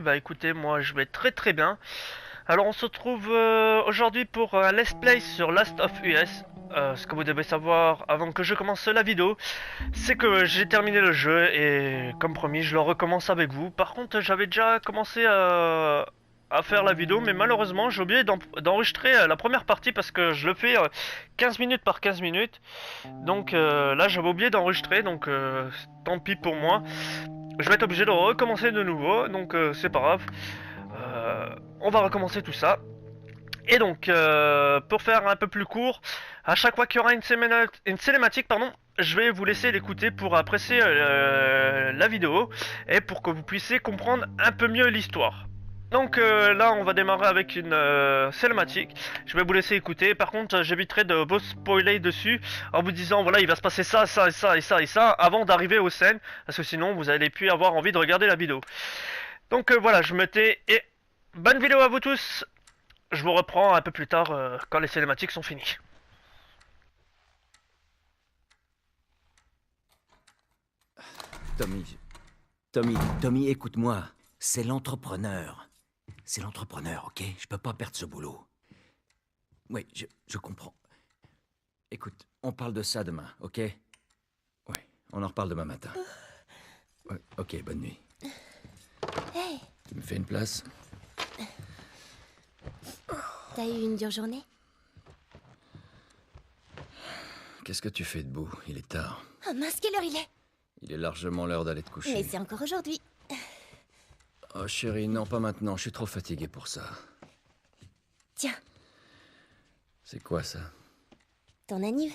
Bah écoutez, moi je vais très très bien. Alors on se retrouve aujourd'hui pour un let's play sur Last of Us. Ce que vous devez savoir avant que je commence la vidéo, c'est que j'ai terminé le jeu et comme promis je le recommence avec vous. Par contre j'avais déjà commencé à faire la vidéo, mais malheureusement j'ai oublié d'enregistrer la première partie parce que je le fais 15 minutes par 15 minutes. Donc là j'avais oublié d'enregistrer, donc tant pis pour moi. Je vais être obligé de recommencer de nouveau, donc c'est pas grave. On va recommencer tout ça. Et donc, pour faire un peu plus court, à chaque fois qu'il y aura une cinématique, pardon, je vais vous laisser l'écouter pour apprécier la vidéo et pour que vous puissiez comprendre un peu mieux l'histoire. Donc là, on va démarrer avec une cinématique. Je vais vous laisser écouter. Par contre, j'éviterai de vous spoiler dessus en vous disant voilà, il va se passer ça, ça et ça et ça et ça avant d'arriver aux scènes, parce que sinon vous allez plus avoir envie de regarder la vidéo. Donc voilà, je me tais et bonne vidéo à vous tous. Je vous reprends un peu plus tard quand les cinématiques sont finies. Tommy, Tommy, écoute-moi. C'est l'entrepreneur. C'est l'entrepreneur, ok? Je peux pas perdre ce boulot. Oui, je comprends. Écoute, on parle de ça demain, ok? Oui, on en reparle demain matin. Ouais, ok, bonne nuit. Hey, Tu me fais une place? t'as eu une dure journée? Qu'est-ce que tu fais debout? Il est tard. Oh mince, quelle heure il est? Il est largement l'heure d'aller te coucher. Mais c'est encore aujourd'hui. Oh chérie, non, pas maintenant. Je suis trop fatigué pour ça. Tiens, C'est quoi ça? ton anniv.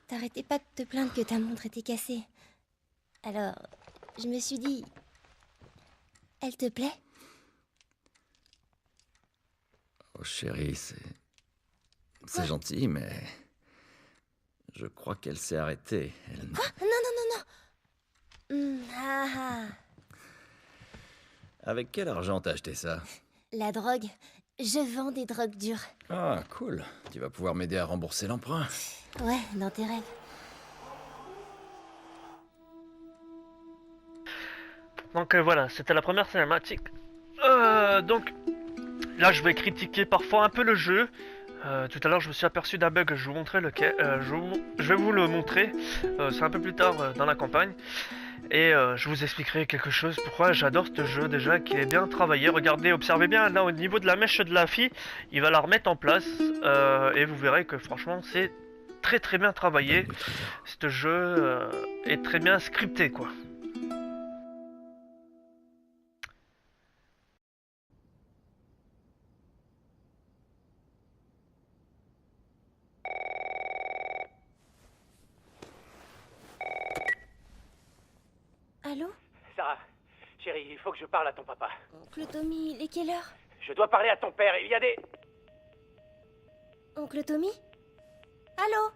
T'arrêtais pas de te plaindre que ta montre était cassée. Alors, je me suis dit... Elle te plaît? Oh chérie, c'est gentil, mais... Je crois qu'elle s'est arrêtée. Elle... Quoi? Non, non, non, non. Ah ah. Avec quel argent t'as acheté ça? La drogue. Je vends des drogues dures. Ah, cool. Tu vas pouvoir m'aider à rembourser l'emprunt. Ouais, dans tes rêves. Donc voilà, c'était la première cinématique. Donc là, je vais critiquer parfois un peu le jeu. Tout à l'heure, je me suis aperçu d'un bug. Je vais vous montrer lequel. Je vais vous le montrer. C'est un peu plus tard dans la campagne. Et je vous expliquerai quelque chose. Pourquoi j'adore ce jeu déjà, qui est bien travaillé. Regardez, observez bien là au niveau de la mèche de la fille. Il va la remettre en place. Et vous verrez que franchement, c'est très très bien travaillé. Ce jeu est très bien scripté, quoi. Allô? Sarah, chérie, il faut que je parle à ton papa. Oncle Tommy, il est quelle heure? Je dois parler à ton père, il y a des... Oncle Tommy? Allô?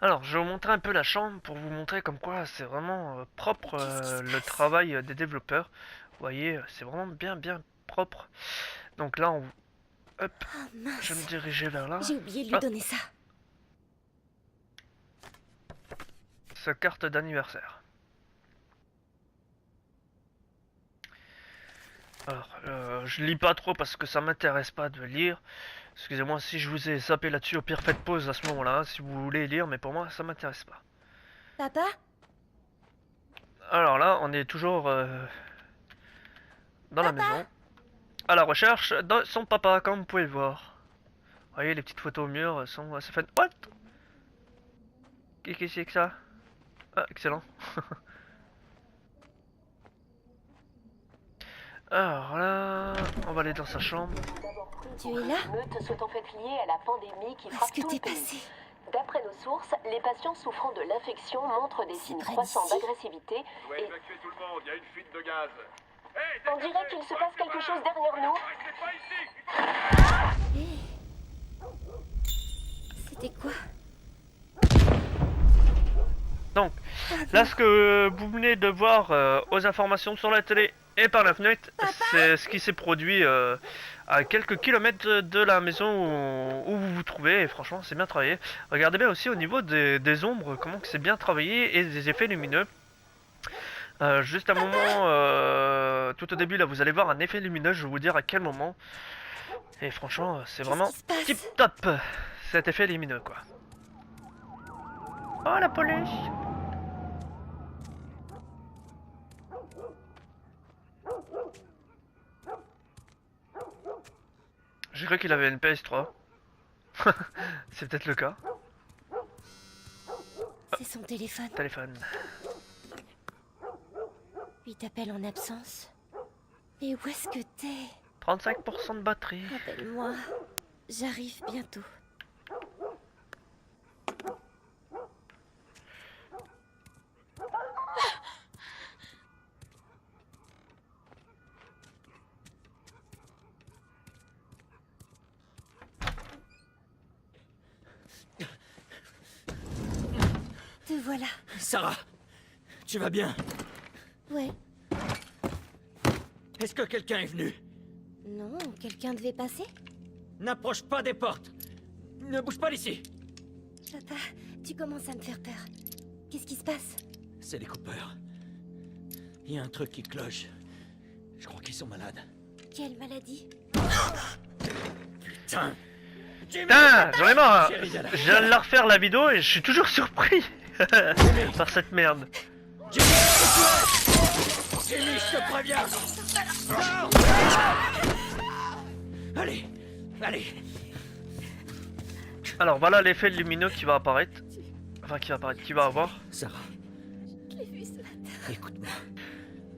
Alors, je vais vous montrer un peu la chambre pour vous montrer comme quoi c'est vraiment propre le travail des développeurs. Vous voyez, c'est vraiment bien bien propre. Donc là, hop, Ah mince. je vais me diriger vers là. J'ai oublié de lui Ah, donner ça. sa carte d'anniversaire. Alors, je lis pas trop parce que ça m'intéresse pas de lire. Excusez-moi si je vous ai zappé là-dessus, au pire faites pause à ce moment-là hein, si vous voulez lire, mais pour moi ça m'intéresse pas. Papa? Alors là, on est toujours dans la maison, à la recherche de son papa, comme vous pouvez le voir. Vous voyez, les petites photos au mur sont assez fun. What? Qu'est-ce que c'est que ça? Ah, excellent. Alors là, on va aller dans sa chambre. Tu es là? Meute sont en fait liées à la pandémie qui Où est-ce frappe que tout t'es le pays. passé? D'après nos sources, les patients souffrant de l'infection montrent des signes près croissants d'ici. d'agressivité Ouais, et évacuez tout le monde, il y a une fuite de gaz. on dirait qu'il se passe quelque chose derrière nous. C'était quoi? Donc, là ce que vous venez de voir aux informations sur la télé Et par la fenêtre, c'est ce qui s'est produit à quelques kilomètres de la maison où vous vous trouvez. Et franchement, c'est bien travaillé. Regardez bien aussi au niveau des ombres, comment que c'est bien travaillé et des effets lumineux. Juste un moment, tout au début, là, vous allez voir un effet lumineux. Je vais vous dire à quel moment. Et franchement, c'est vraiment tip top cet effet lumineux, quoi. Oh, la police! J'ai cru qu'il avait une PS3. C'est peut-être le cas. C'est son téléphone. Téléphone. Il t'appelle en absence. Mais où est-ce que t'es? 35% de batterie. Appelle-moi. J'arrive bientôt. Te voilà. Sarah, tu vas bien? Ouais. Est-ce que quelqu'un est venu? Non, quelqu'un devait passer? N'approche pas des portes. Ne bouge pas d'ici. Papa, tu commences à me faire peur. Qu'est-ce qui se passe? C'est les Cooper. Il y a un truc qui cloche. Je crois qu'ils sont malades. Quelle maladie? Putain! Putain, j'en ai marre. Chérie, viens là. Je viens de la refaire la vidéo et je suis toujours surpris par cette merde. Jimmy, Jimmy, je te préviens! Non! Allez, allez. Alors voilà l'effet lumineux qui va apparaître. Enfin qui va avoir. Sarah, Je l'ai vu ce matin. écoute-moi.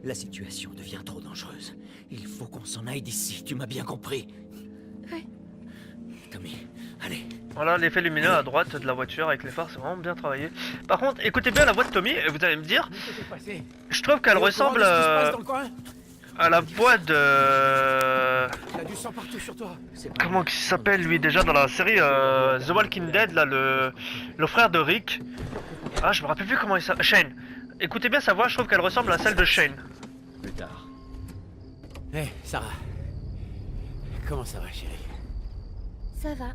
La situation devient trop dangereuse. Il faut qu'on s'en aille d'ici, tu m'as bien compris. Ouais. Tommy, allez. Voilà l'effet lumineux à droite de la voiture avec les phares, c'est vraiment bien travaillé. Par contre, écoutez bien la voix de Tommy et vous allez me dire, je trouve qu'elle ressemble à la voix de... Il a du sang partout sur toi. Comment il s'appelle lui déjà dans la série The Walking Dead, là, le frère de Rick. Ah, je me rappelle plus comment il s'appelle. Shane. Écoutez bien sa voix, je trouve qu'elle ressemble à celle de Shane. Plus tard. Hé, Sarah. Comment ça va, chérie? Ça va.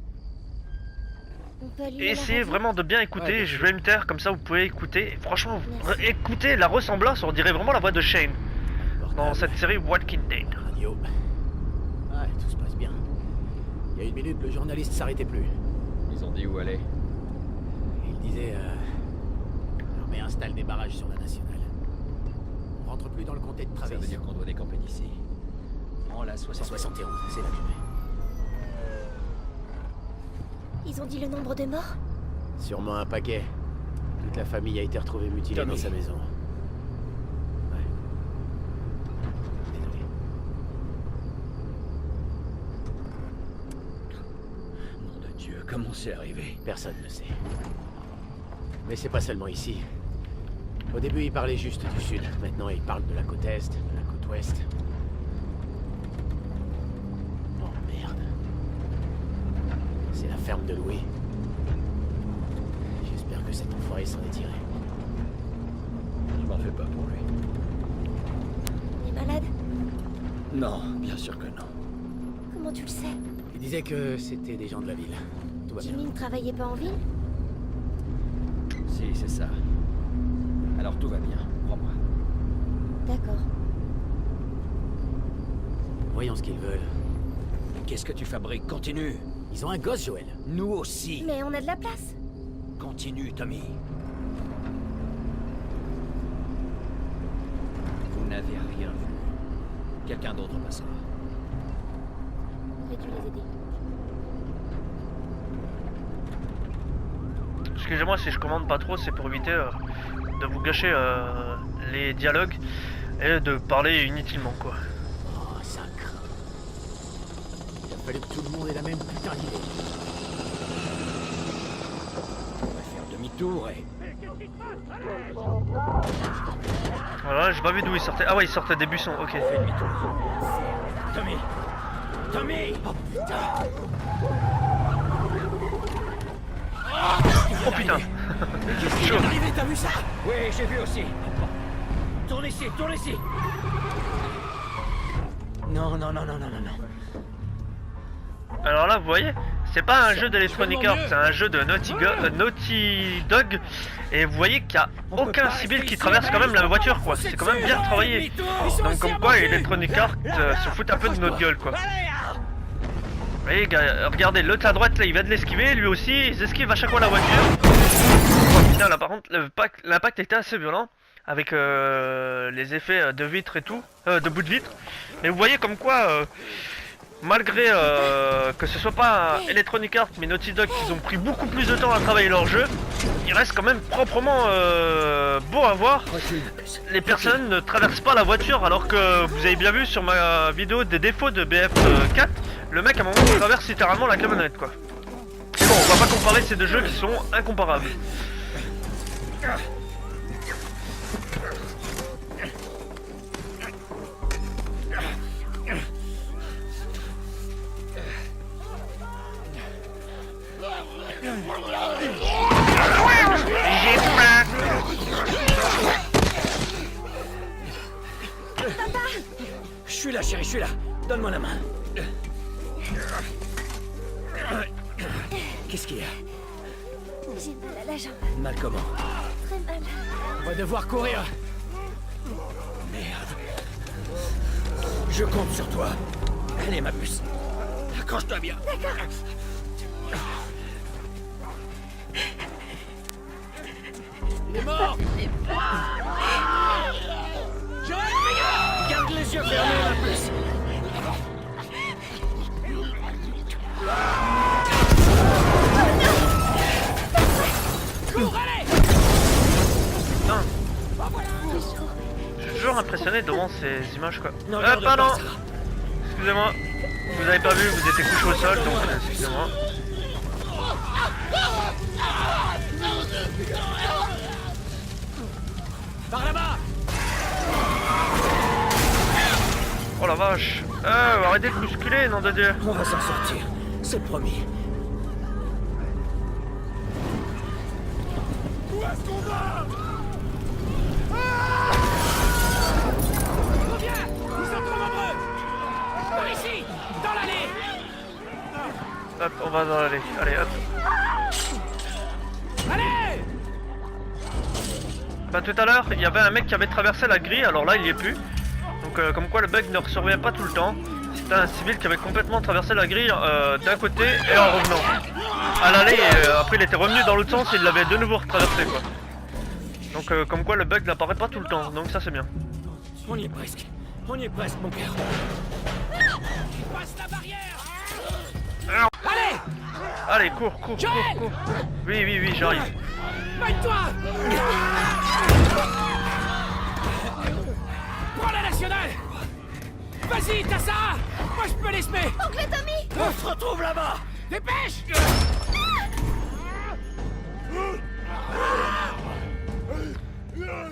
On peut allumer Et la essayez radio? vraiment de bien écouter, Ouais, je vais me taire, comme ça vous pouvez écouter. Et franchement, Merci. écoutez la ressemblance, on dirait vraiment la voix de Shane dans Portable, cette série Walking Dead. radio. Ouais, tout se passe bien. Il y a une minute, le journaliste s'arrêtait plus. Ils ont dit où aller. Il disait, l'armée installe des barrages sur la nationale. On rentre plus dans le comté de Ça Travis. veut dire qu'on doit décamper d'ici. Prends la C'est 71. 71, c'est là que je vais. Ils ont dit le nombre de morts? Sûrement un paquet. Toute la famille a été retrouvée mutilée Tommy. dans sa maison. Ouais. Désolé. Nom de Dieu, comment c'est arrivé? Personne ne sait. Mais c'est pas seulement ici. Au début, il parlait juste du sud. Maintenant, il parle de la côte est, de la côte ouest. Oh merde. C'est la ferme de Louis. J'espère que cet enfoiré s'en est tiré. Je m'en fais pas pour lui. Il est malade? Non, bien sûr que non. Comment tu le sais? Il disait que c'était des gens de la ville. Tout va bien. Jimmy ne travaillait pas en ville? Si, c'est ça. Alors tout va bien, crois-moi. D'accord. Voyons ce qu'ils veulent. Qu'est-ce que tu fabriques? Continue. Ils ont un gosse, Joël. Nous aussi. Mais on a de la place. Continue, Tommy. Vous n'avez rien vu. Quelqu'un d'autre passera. J'ai dû les aider. Excusez-moi si je commande pas trop, c'est pour éviter de vous gâcher les dialogues et de parler inutilement, quoi. Oh, ça craint. Il a fallu que tout le monde ait la même putain d'idée. On va faire demi-tour et... Voilà, j'ai pas vu d'où il sortait. Ah ouais, il sortait des buissons, ok. Fais demi-tour. Tommy! Tommy! Oh putain! Oh putain. Chaud. Arrivé, t'as vu ça? Oui, j'ai vu aussi. Tourne ici, tourne ici. Non, non, non, non, non, non, non. Alors là, vous voyez, c'est pas un jeu d'Electronic Arts, c'est un jeu de Naughty Dog. Et vous voyez qu'il n'y a aucun civil qui traverse quand même la voiture, quoi. C'est quand même bien travaillé. Donc comme quoi, Electronic Arts se fout un peu de notre gueule, quoi. Vous voyez, regardez, l'autre à droite, là, il va de l'esquiver, lui aussi, il esquive à chaque fois la voiture. Oh putain, là par contre, l'impact était assez violent. Avec les effets de vitre et tout, de bout de vitre. Mais vous voyez comme quoi... malgré que ce soit pas Electronic Arts mais Naughty Dog qui ont pris beaucoup plus de temps à travailler leur jeu, il reste quand même proprement beau à voir. Les personnes ne traversent pas la voiture alors que vous avez bien vu sur ma vidéo des défauts de BF4, le mec à un moment il traverse littéralement la camionnette quoi. Mais bon, on va pas comparer ces deux jeux qui sont incomparables. Je suis là, chérie, je suis là. Donne-moi la main. Qu'est-ce qu'il y a? J'ai mal à la jambe. Mal comment? Très mal. On va devoir courir. Merde. Je compte sur toi. Allez, ma puce. Accroche-toi bien. D'accord. Il est mort. Garde les yeux fermés, ma puce. Cours, allez. Putain. Je suis toujours impressionné devant ces images quoi. Non, Pardon. Excusez-moi. Vous avez pas vu, vous étiez couché au sol donc excusez-moi. Par là-bas. Oh la vache. Arrêtez de bousculer, nom de Dieu. On va s'en sortir, c'est promis. Où est-ce qu'on va? Reviens. Ils sont trop nombreux. Par ici, dans l'allée. Hop, on va dans l'allée. Allez, hop. Allez. Bah tout à l'heure, il y avait un mec qui avait traversé la grille, alors là il y est plus. Donc comme quoi le bug ne survient pas tout le temps. C'était un civil qui avait complètement traversé la grille d'un côté et en revenant à l'allée et après il était revenu dans l'autre sens et il l'avait de nouveau retraversé quoi. Donc comme quoi le bug n'apparaît pas tout le temps, donc ça c'est bien. On y est presque. On y est presque, mon cœur. Passe la barrière. Allez. Allez, cours. Oui, j'arrive. Mets-toi. Prends la nationale. Vas-y, t'as ça. Moi, je peux les semer. Oncle Tommy. On se retrouve là-bas. Dépêche.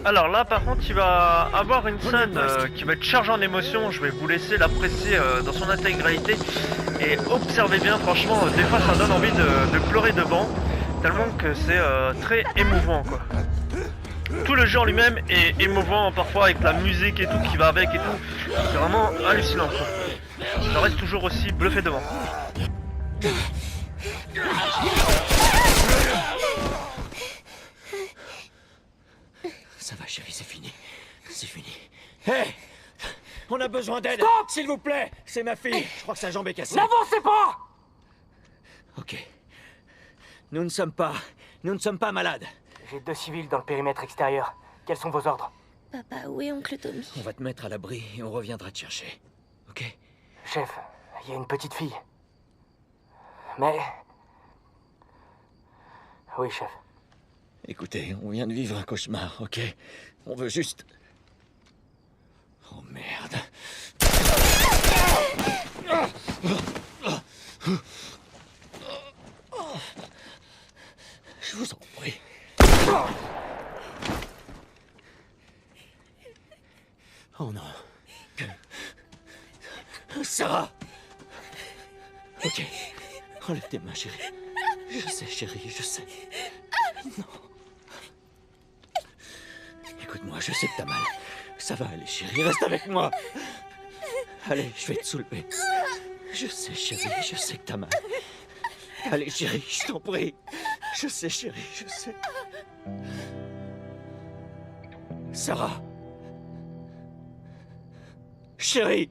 Alors là par contre il va avoir une scène qui va être chargée en émotions, je vais vous laisser l'apprécier dans son intégralité et observez bien, franchement des fois ça donne envie de pleurer devant, tellement que c'est très émouvant quoi. Tout le genre lui-même est émouvant parfois avec la musique et tout qui va avec et tout, c'est vraiment hallucinant quoi. Je reste toujours aussi bluffé devant. Ça va, chérie, c'est fini. C'est fini. Hé. On a besoin d'aide. Stop. S'il vous plaît. C'est ma fille. Je crois que sa jambe est cassée. N'avancez pas. Ok. Nous ne sommes pas malades. J'ai 2 civils dans le périmètre extérieur. Quels sont vos ordres? Papa, où est oncle Tommy? On va te mettre à l'abri et on reviendra te chercher. Ok? Chef, il y a une petite fille. Mais... Oui, chef. Écoutez, on vient de vivre un cauchemar, ok? On veut juste... Oh merde. Je vous en prie. Oh non. Sarah! Ok. Enlève tes mains, chérie. Je sais, chérie, je sais. Non. Écoute-moi, je sais que t'as mal. Ça va aller, chérie, reste avec moi. Allez, je vais te soulever. Je sais, chérie, je sais que t'as mal. Allez, chérie, je t'en prie. Je sais, chérie, je sais. Sarah. Chérie.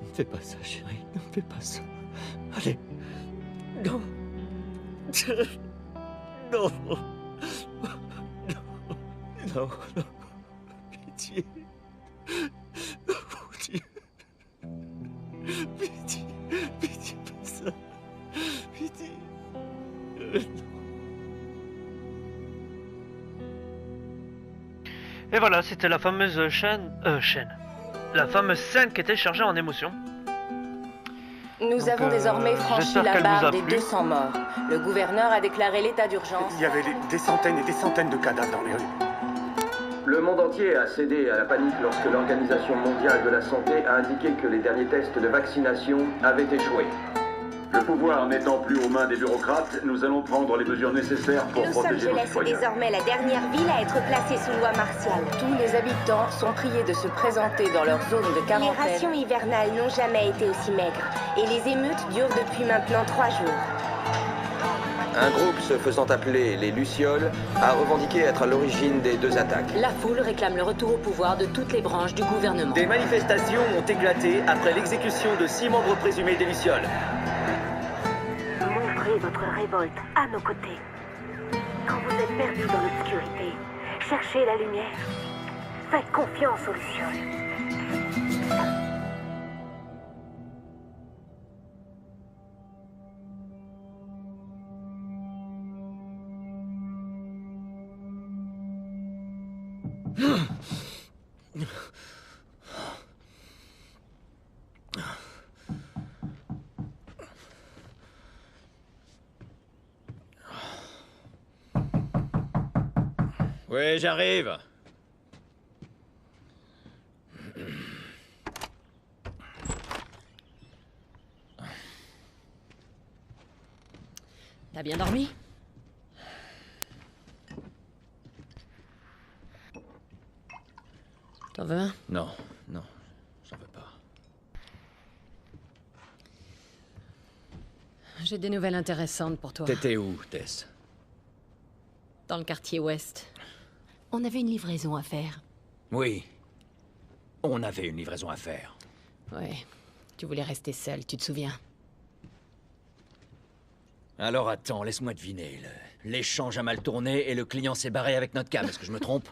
Ne fais pas ça, chérie. Ne fais pas ça. Allez. Non. Non. Non. Non. Pitié. Mon Dieu. Pitié. Pitié, pas ça. Pitié. Et voilà, c'était la fameuse chaîne. La fameuse scène qui était chargée en émotion. Nous Donc, avons désormais franchi j'espère la qu'elle vous a barre des plu. 200 morts. Le gouverneur a déclaré l'état d'urgence. Il y avait des centaines et des centaines de cadavres dans les rues. Le monde entier a cédé à la panique lorsque l'Organisation mondiale de la santé a indiqué que les derniers tests de vaccination avaient échoué. Le pouvoir n'étant plus aux mains des bureaucrates, nous allons prendre les mesures nécessaires pour Los protéger nos Angeles est citoyens. désormais la dernière ville à être placée sous loi martiale. Tous les habitants sont priés de se présenter dans leur zone de Les quarantaine. rations hivernales n'ont jamais été aussi maigres. Et les émeutes durent depuis maintenant 3 jours. Un groupe se faisant appeler les Lucioles a revendiqué être à l'origine des 2 attaques. La foule réclame le retour au pouvoir de toutes les branches du gouvernement. Des manifestations ont éclaté après l'exécution de 6 membres présumés des Lucioles. Montrez votre révolte à nos côtés. Quand vous êtes perdu dans l'obscurité, cherchez la lumière. Faites confiance aux Lucioles. Oui, j'arrive. T'as bien dormi? T'en veux un? Non, non, j'en veux pas. J'ai des nouvelles intéressantes pour toi. T'étais où, Tess? Dans le quartier ouest. On avait une livraison à faire. Oui. On avait une livraison à faire. Ouais. Tu voulais rester seul, tu te souviens? Alors attends, laisse-moi deviner. L'échange a mal tourné et le client s'est barré avec notre cam. Est-ce que je me trompe?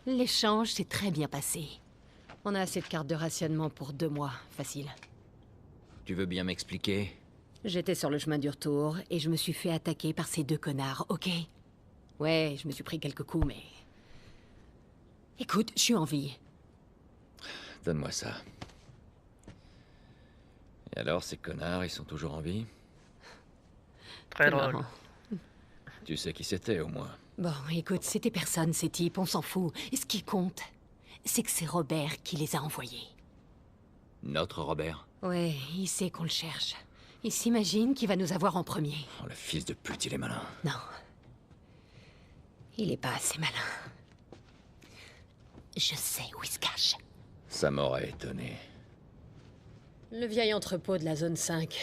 L'échange s'est très bien passé. On a assez de cartes de rationnement pour 2 mois, facile. Tu veux bien m'expliquer? J'étais sur le chemin du retour et je me suis fait attaquer par ces 2 connards, ok? Ouais, je me suis pris quelques coups, mais... Écoute, je suis en vie. Donne-moi ça. Et alors, ces connards, ils sont toujours en vie? Très C'est drôle. marrant. Tu sais qui c'était, au moins. Bon, écoute, c'était personne, ces types, on s'en fout. Et ce qui compte, c'est que c'est Robert qui les a envoyés. Notre Robert? Ouais, il sait qu'on le cherche. Il s'imagine qu'il va nous avoir en premier. Oh, le fils de pute, il est malin. Non. Il est pas assez malin. Je sais où il se cache. Ça m'aurait étonné. Le vieil entrepôt de la zone 5.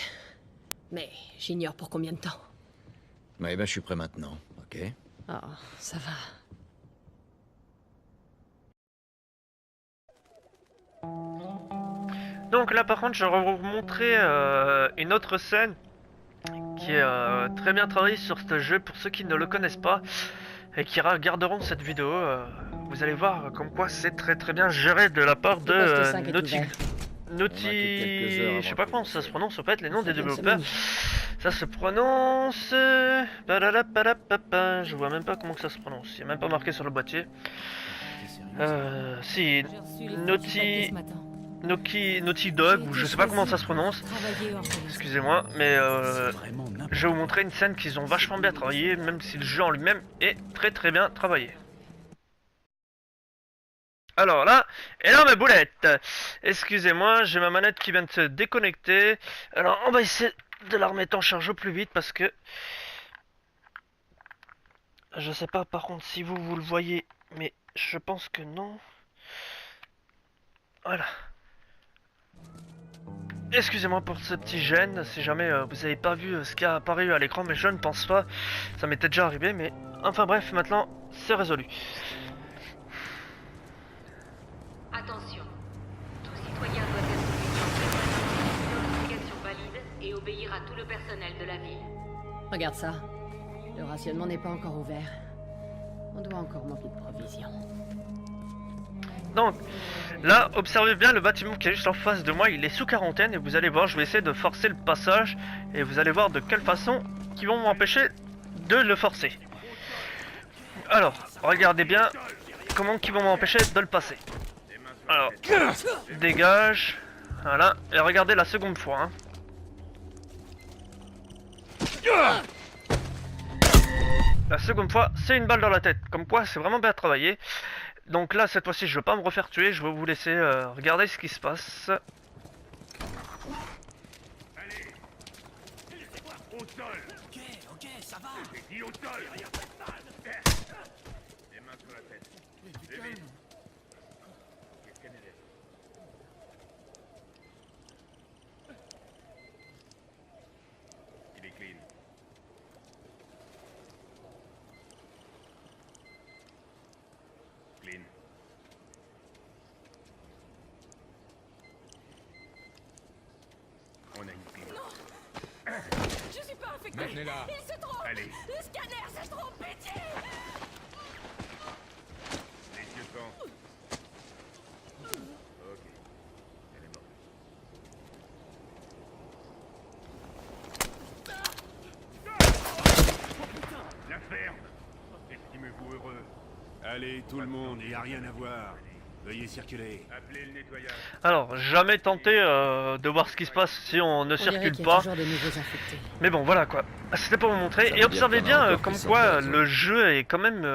Mais j'ignore pour combien de temps. Ouais, ben, je suis prêt maintenant, ok? Oh, ça va. Donc là par contre je vais vous montrer une autre scène qui est très bien travaillée sur ce jeu pour ceux qui ne le connaissent pas et qui regarderont cette vidéo. Vous allez voir comme quoi c'est très bien géré de la part de Naughty... Je sais pas comment ça se prononce en fait, les noms des développeurs. Ça se prononce... Je vois même pas comment que ça se prononce, il n'y a même pas marqué sur le boîtier. Si, Naughty Dog, ou je sais pas comment ça se prononce. Excusez-moi, mais je vais vous montrer une scène qu'ils ont vachement bien travaillé, même si le jeu en lui-même est très bien travaillé. Alors là, énorme boulette. Excusez-moi, j'ai ma manette qui vient de se déconnecter. Alors on va essayer de la remettre en charge au plus vite parce que... Je sais pas par contre si vous le voyez, mais Je pense que non. Voilà. Excusez-moi pour ce petit gêne, si jamais vous avez pas vu ce qui a apparu à l'écran, mais je ne pense pas. Ça m'était déjà arrivé, mais enfin bref, maintenant c'est résolu. Attention, tout citoyen doit être une notification valide et obéir à tout le personnel de la ville. Regarde ça. Le rationnement n'est pas encore ouvert. On doit encore manquer de provisions. Donc, là, observez bien le bâtiment qui est juste en face de moi, il est sous quarantaine et vous allez voir, je vais essayer de forcer le passage et vous allez voir de quelle façon qui vont m'empêcher de le forcer. Alors, regardez bien comment ils vont m'empêcher de le passer. Alors, dégage, voilà, et regardez la seconde fois. Hein. La seconde fois, c'est une balle dans la tête, comme quoi c'est vraiment bien travaillé. Donc là, cette fois-ci, je ne veux pas me refaire tuer, je vais vous laisser regarder ce qui se passe. Allez, laissez-moi au sol. Ok, ça va. J'ai dit au sol. Y a pas de mal. Les mains sur la tête. Vite. Qu'est-ce qu'elle est? Il est clean. Clean. On a une clean. Je suis pas infecté. Maintenez-la. Il se trompe. Allez. Le scanner se trompe, pitié. Les yeux quand. Ok. Elle est morte. La ferme. Estimez-vous heureux. Allez, tout le monde, il n'y a rien à voir. Veuillez circuler. Appelez le nettoyage. Alors, jamais tenté de voir ce qui se passe si on ne circule pas. Mais bon, voilà quoi. C'était pour vous montrer. Et observez bien comme quoi le jeu est quand même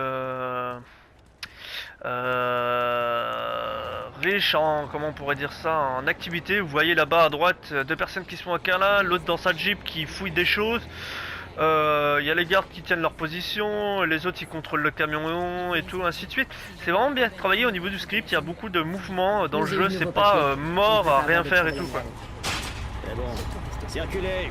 riche en, comment on pourrait dire ça, en activité. Vous voyez là-bas à droite deux personnes qui sont à câlin, l'autre dans sa jeep qui fouille des choses. Il y a les gardes qui tiennent leur position, les autres qui contrôlent le camion et tout, ainsi de suite. C'est vraiment bien travaillé au niveau du script, il y a beaucoup de mouvements dans le jeu, c'est pas mort à rien faire et tout quoi. C'est bon, circulez.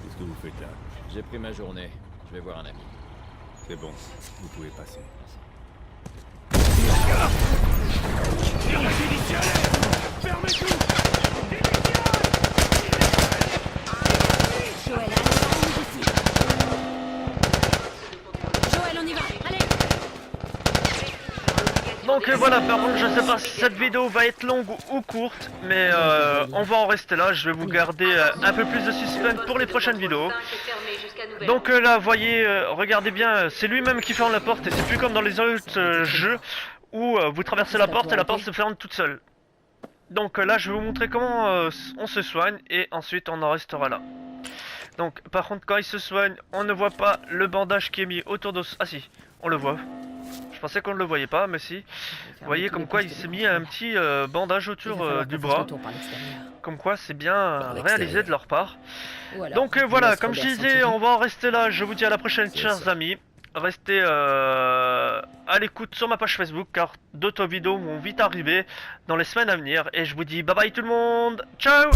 Qu'est-ce que vous faites là? J'ai pris ma journée. Je vais voir un ami. C'est bon, vous pouvez passer. Fermez tout. Joël, Joël, on y va. Allez. Donc voilà, par contre je sais pas si cette vidéo va être longue ou courte, mais on va en rester là, je vais vous garder un peu plus de suspense pour les prochaines vidéos. Donc là, voyez, regardez bien, c'est lui-même qui ferme la porte et c'est plus comme dans les autres jeux où vous traversez la porte et la porte se ferme toute seule. Donc là, je vais vous montrer comment on se soigne et ensuite on en restera là. Donc par contre, quand il se soigne, on ne voit pas le bandage qui est mis autour de... Ah si, on le voit. Je pensais qu'on ne le voyait pas, mais si. Vous voyez comme quoi il s'est mis un petit bandage autour du bras. Comme quoi c'est bien réalisé de leur part. Donc voilà, comme je disais, on va en rester là. Je vous dis à la prochaine, chers amis. Restez à l'écoute sur ma page Facebook, car d'autres vidéos vont vite arriver dans les semaines à venir. Et je vous dis bye bye tout le monde. Ciao.